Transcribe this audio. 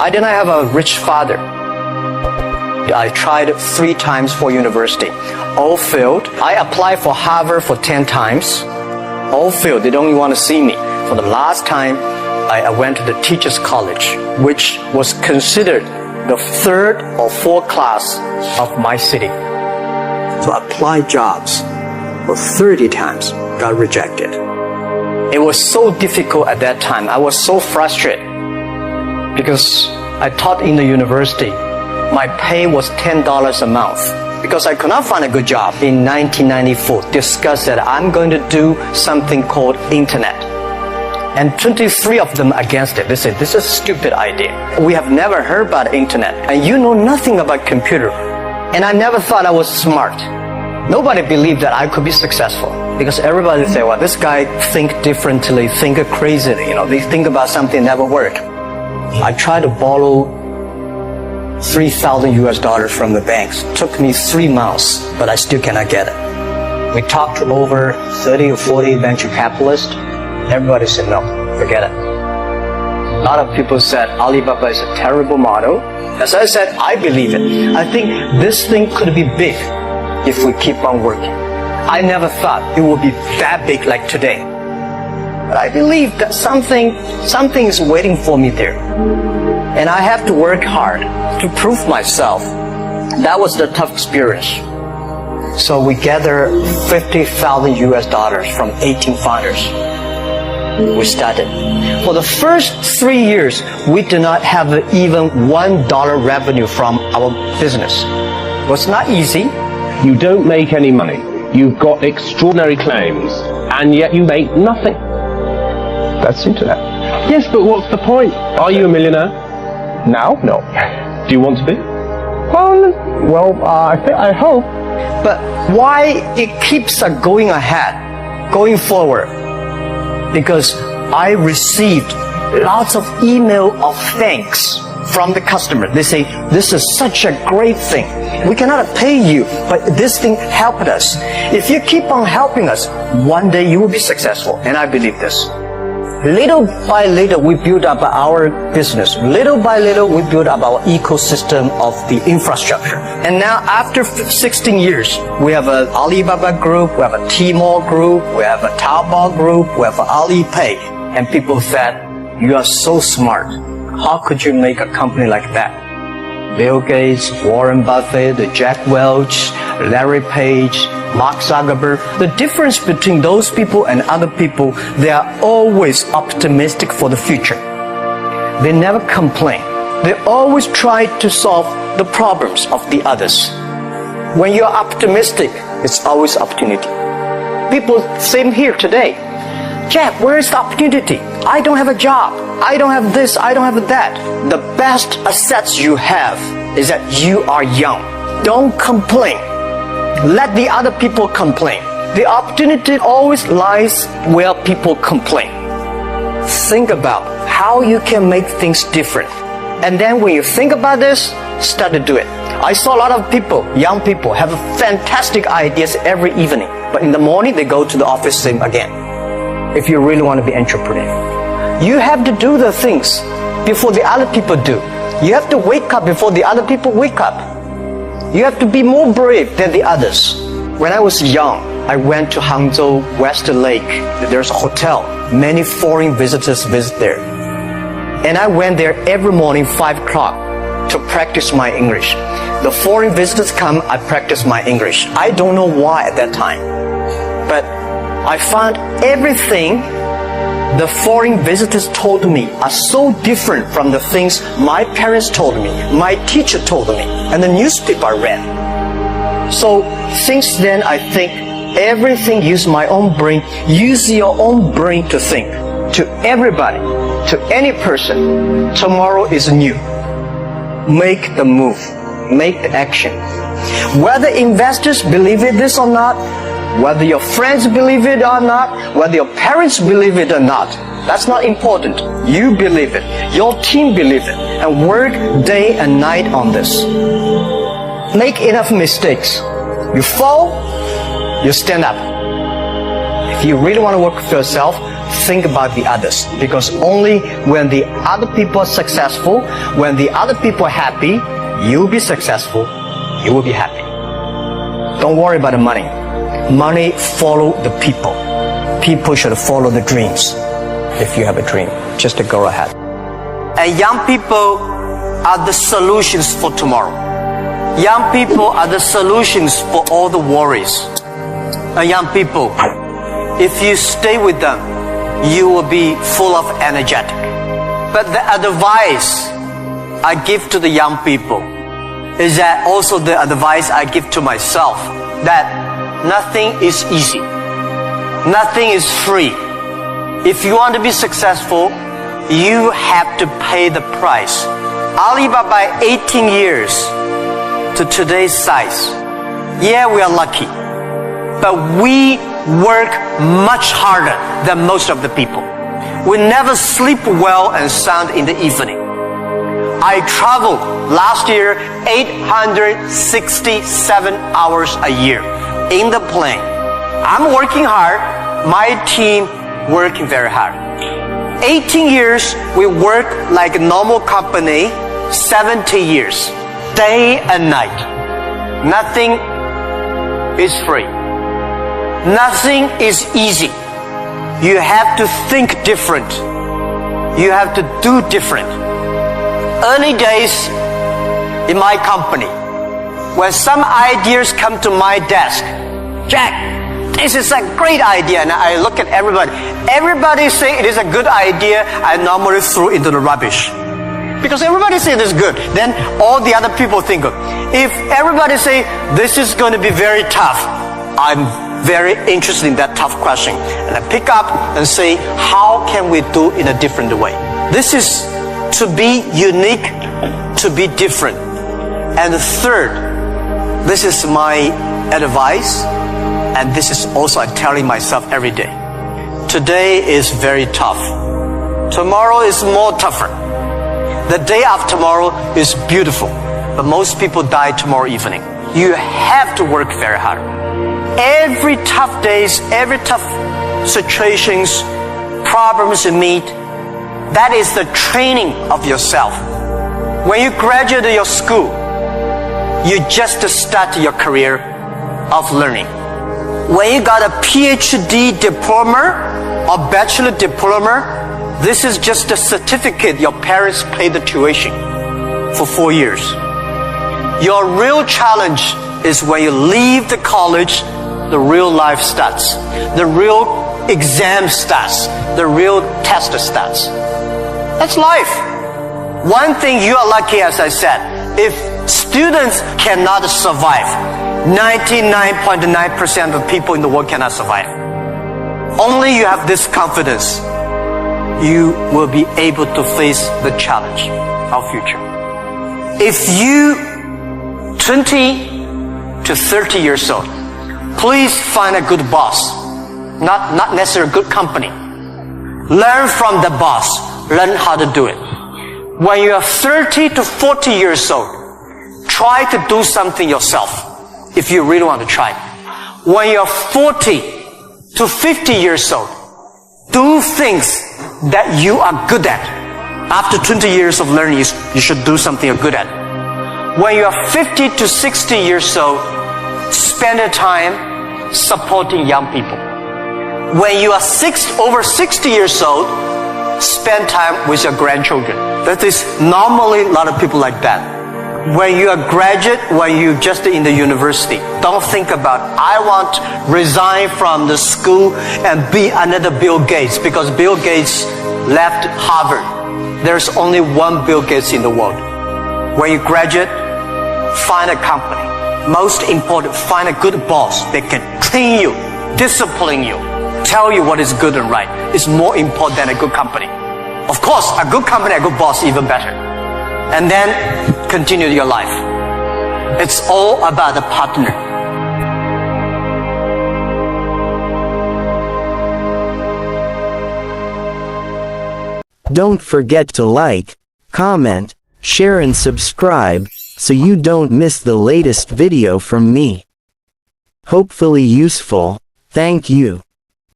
I did not have a rich father. I tried 3 times for university. All failed. I applied for Harvard for 10 times. All failed. They don't even want to see me. For the last time, I went to the teacher's college, which was considered the 3rd or 4th class of my city. So I applied jobs for 30 times, got rejected. It was so difficult at that time. I was so frustrated because I taught in the university. My pay was $10 a month because I could not find a good job. In 1994, discussed that I'm going to do something called internet. And 23 of them against it. They said, this is a stupid idea. We have never heard about internet. And you know nothing about computer. And I never thought I was smart. Nobody believed that I could be successful. Because everybody said, well, this guy think differently, think crazily. They think about something never work. I tried to borrow $3,000 from the banks. Took me 3 months, but I still cannot get it. We talked to over 30 or 40 venture capitalists. Everybody said, no, forget it. A lot of people said Alibaba is a terrible model. As I said, I believe it. I think this thing could be big if we keep on working. I never thought it would be that big like today. But I believe that something is waiting for me there. And I have to work hard to prove myself. That was the tough experience. So we gathered $50,000 from 18 founders. We started. For the first 3 years, we did not have even $1 revenue from our business. It was not easy. You don't make any money. You've got extraordinary claims, and yet you make nothing. That's internet. Yes, but what's the point? Are you a millionaire? Now? No. Do you want to be? I hope. But why it keeps going ahead, going forward? Because I received lots of email of thanks from the customer. They say, this is such a great thing. We cannot pay you, but this thing helped us. If you keep on helping us, one day you will be successful. And I believe this. Little by little, we build up our business. Little by little, we build up our ecosystem of the infrastructure. And now, after 16 years, we have an Alibaba Group, we have a Tmall Group, we have a Taobao Group, we have Alipay. And people said, you are so smart. How could you make a company like that? Bill Gates, Warren Buffett, Jack Welch, Larry Page, Mark Zuckerberg. The difference between those people and other people, they are always optimistic for the future. They never complain. They always try to solve the problems of the others. When you are optimistic, it's always opportunity. People, same here today. Jack, where is the opportunity? I don't have a job. I don't have this. I don't have that. The best assets you have is that you are young. Don't complain. Let the other people complain. The opportunity always lies where people complain. Think about how you can make things different. And then when you think about this, start to do it. I saw a lot of people, young people, have fantastic ideas every evening. But in the morning, they go to the office same again. If you really want to be an entrepreneur, you have to do the things before the other people do. You have to wake up before the other people wake up. You have to be more brave than the others. When I was young, I went to Hangzhou, West Lake. There's a hotel. Many foreign visitors visit there. And I went there every morning, 5 o'clock, to practice my English. The foreign visitors come, I practice my English. I don't know why at that time. But I found everything the foreign visitors told me are so different from the things my parents told me, my teacher told me, and the newspaper I read. So since then, I think everything use my own brain. Use your own brain to think. To everybody, to any person, tomorrow is new. Make the move. Make the action. Whether investors believe in this or not, whether your friends believe it or not, whether your parents believe it or not, that's not important. You believe it. Your team believe it. And work day and night on this. Make enough mistakes. You fall, you stand up. If you really want to work for yourself, think about the others, because only when the other people are successful, when the other people are happy, you'll be successful, you will be happy. Don't worry about the money. Money follow the people. People should follow the dreams. If you have a dream, just to go ahead. And young people are the solutions for tomorrow. Young people are the solutions for all the worries. And young people, if you stay with them, you will be full of energetic. But the advice I give to the young people is that also the advice I give to myself, that nothing is easy. Nothing is free. If you want to be successful, you have to pay the price. Alibaba 18 years to today's size. Yeah, we are lucky. But we work much harder than most of the people. We never sleep well and sound in the evening. I traveled last year 867 hours a year in the plane. I'm working hard. My team working very hard. 18 years, we work like a normal company. 70 years, day and night. Nothing is free. Nothing is easy. You have to think different. You have to do different. Early days in my company, when some ideas come to my desk, Jack, this is a great idea, and I look at everybody. Everybody say it is a good idea, I normally throw into the rubbish. Because everybody say it is good, then all the other people think of. If everybody say this is going to be very tough, I'm very interested in that tough question. And I pick up and say, how can we do in a different way? This is to be unique, to be different. And the third, this is my advice, and this is also I'm telling myself every day. Today is very tough. Tomorrow is more tougher. The day after tomorrow is beautiful. But most people die tomorrow evening. You have to work very hard. Every tough days, every tough situations, problems you meet, that is the training of yourself. When you graduate your school, you just start your career of learning. When you got a PhD diploma or bachelor diploma, this is just a certificate your parents paid the tuition for 4 years. Your real challenge is when you leave the college, the real life starts. The real exam starts. The real test starts. That's life. One thing you are lucky, as I said, if students cannot survive, 99.9% of people in the world cannot survive. Only you have this confidence, you will be able to face the challenge of future. If you 20 to 30 years old, please find a good boss, not necessarily a good company. Learn from the boss, learn how to do it. When you are 30 to 40 years old, try to do something yourself if you really want to try. When you are 40 to 50 years old, do things that you are good at. After 20 years of learning, you should do something you're good at. When you are 50 to 60 years old, spend your time supporting young people. When you are over 60 years old, spend time with your grandchildren. That is normally a lot of people like that. When you are graduate, when you just in the university, don't think about, I want to resign from the school and be another Bill Gates, because Bill Gates left Harvard. There's only one Bill Gates in the world. When you graduate, find a company. Most important, find a good boss that can train you, discipline you, tell you what is good and right. It's more important than a good company. Of course, a good company, a good boss, even better. And then continue your life. It's all about the partner. Don't forget to like, comment, share and subscribe so you don't miss the latest video from me. Hopefully useful. Thank you.